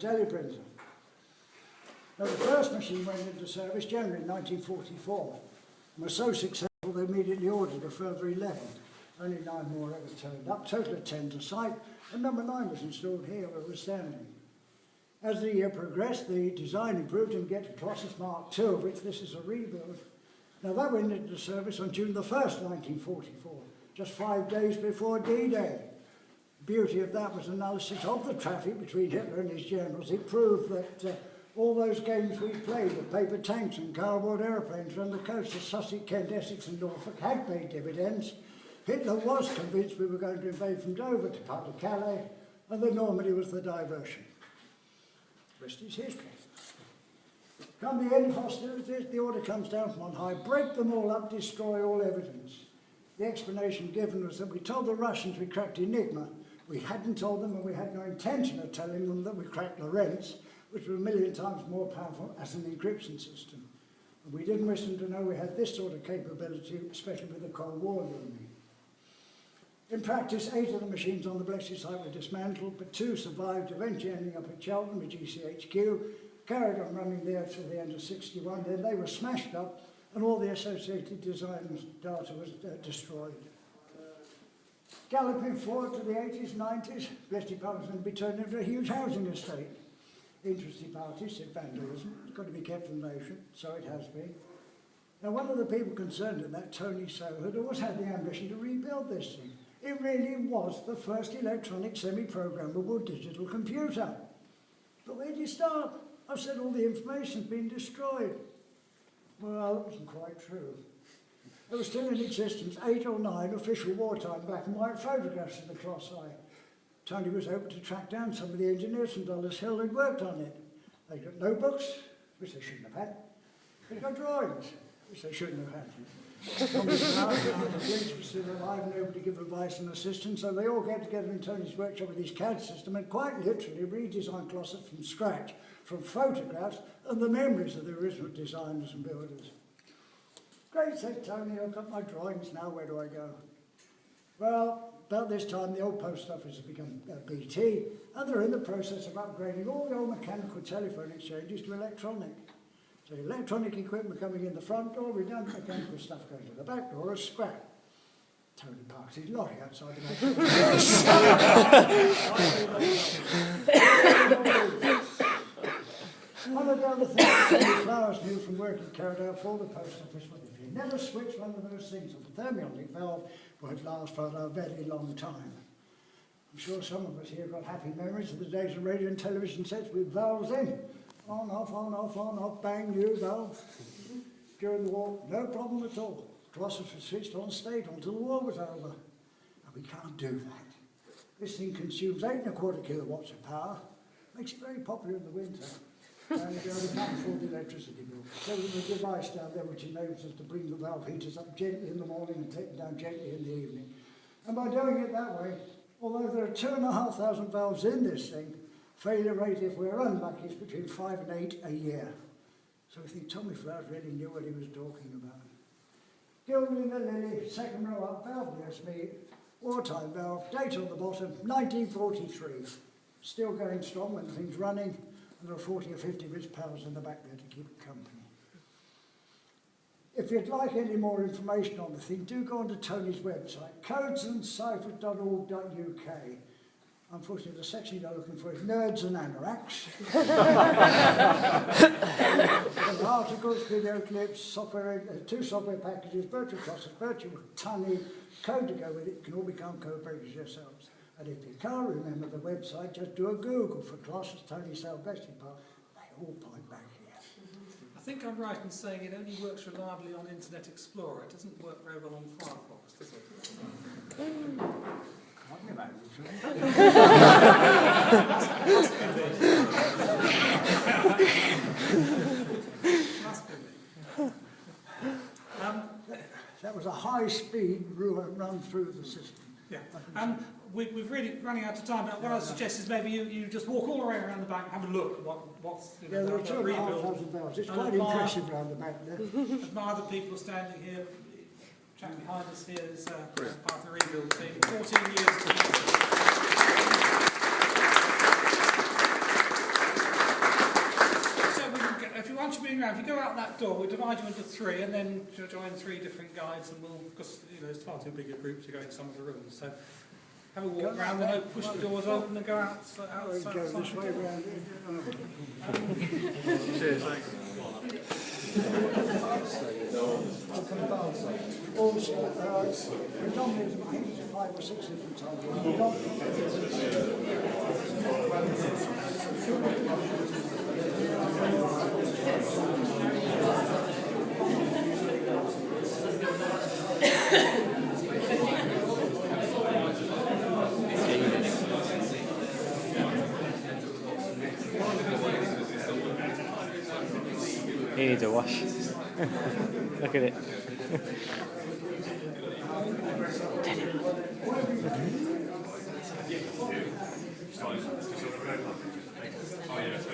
teleprinter. Now, the first machine went into service January 1944 and was so successful they immediately ordered a further 11. Only 9 more ever turned up, total of 10 to site, and number 9 was installed here where we're standing. As the year progressed, the design improved and get to Colossus Mark II, of which this is a rebuild. Now that went into service on June the 1st, 1944, just 5 days before D-Day. The beauty of that was analysis of the traffic between Hitler and his generals. It proved that all those games we played with paper tanks and cardboard aeroplanes around the coast of Sussex, Kent, Essex and Norfolk had paid dividends. Hitler was convinced we were going to invade from Dover to part of Calais, and that Normandy was the diversion. The rest is history. Come the end of hostilities, the order comes down from on high, break them all up, destroy all evidence. The explanation given was that we told the Russians we cracked Enigma. We hadn't told them, and we had no intention of telling them, that we cracked Lorentz, which was 1,000,000 times more powerful as an encryption system. And we didn't wish them to know we had this sort of capability, especially with the Cold War looming. In practice, 8 of the machines on the Bletchley site were dismantled, but 2 survived, eventually ending up at Cheltenham with GCHQ, carried on running there till the end of '61. Then they were smashed up, and all the associated design data was destroyed. Galloping forward to the 80s, 90s, Bletchley Park was going to be turned into a huge housing estate. Interested parties said vandalism, it's got to be kept from nation, so it has been. Now, one of the people concerned in that, Tony Sow, had always had the ambition to rebuild this thing. It really was the first electronic semi-programmable digital computer. But where do you start? I've said all the information's been destroyed. Well, it wasn't quite true. There was still in existence 8 or 9 official wartime black and white photographs of the Colossus. Tony was able to track down some of the engineers from Dulles Hill who'd worked on it. They got notebooks, which they shouldn't have had. They got drawings, which they shouldn't have had. Tony's now, the police were still alive and able to give advice and assistance, so they all get together in Tony's workshop with his CAD system and quite literally redesigned Colossus from scratch, from photographs and the memories of the original designers and builders. Great, said Tony, I've got my drawings now, where do I go? Well, about this time the old post office has become BT, and they're in the process of upgrading all the old mechanical telephone exchanges to electronic. So electronic equipment coming in the front door, redundant mechanical stuff going to the back door as scrap. Tony parks his lorry outside the back door. One of the other things Tony Flowers knew from work he carried out for the post office was if you never switch one of those things on the thermionic valve, would last for a very long time. I'm sure some of us here got happy memories of the days of radio and television sets with valves in. On, off, on, off, on, off, bang, new valve. During the war, no problem at all. Colossus was switched on state until the war was over. And we can't do that. This thing consumes 8 1/4 kilowatts of power, makes it very popular in the winter. And we can't afford the electricity bill. So there's a device down there which enables us to bring the valve heaters up gently in the morning and take them down gently in the evening. And by doing it that way, although there are 2,500 valves in this thing, failure rate, if we're unlucky, is between 5 and 8 a year. So I think Tommy Flowers really knew what he was talking about. Gilding the Lily, second row up, valve nearest me, wartime valve, date on the bottom, 1943. Still going strong when the thing's running. And there are 40 or 50 of its pals in the back there to keep it company. If you'd like any more information on the thing, do go onto Tony's website, codesandcipher.org.uk. Unfortunately, the section you're looking for is nerds and anoraks. There are articles, video clips, software, 2 software packages, virtual Colossus, virtual Tunny, code to go with it. You can all become code breakers yourselves. And if you can't remember the website, just do a Google for Colossus, Tony Sow, Bletchley Park. They all point back here. I think I'm right in saying it only works reliably on Internet Explorer. It doesn't work very well on Firefox, does it? Can't you imagine? Must be. That was a high-speed run through the system. Yeah. We're really running out of time, but what I suggest is maybe you just walk all the way around the back and have a look at what's there are 2,500 valves. It's quite impressive around the back there. Admire the people standing here. Chap behind us here is part of the rebuild team. 14 years. around. If you go out that door, we'll divide you into 3, and then join 3 different guides, and we'll, because it's far too big a group to go in some of the rooms. So have a walk around, then push the doors open and go outside. Go this way round. Cheers, thanks. Also, predominantly, I think it's 5 or 6 different types. He needs a wash. Look at it. Oh yeah, so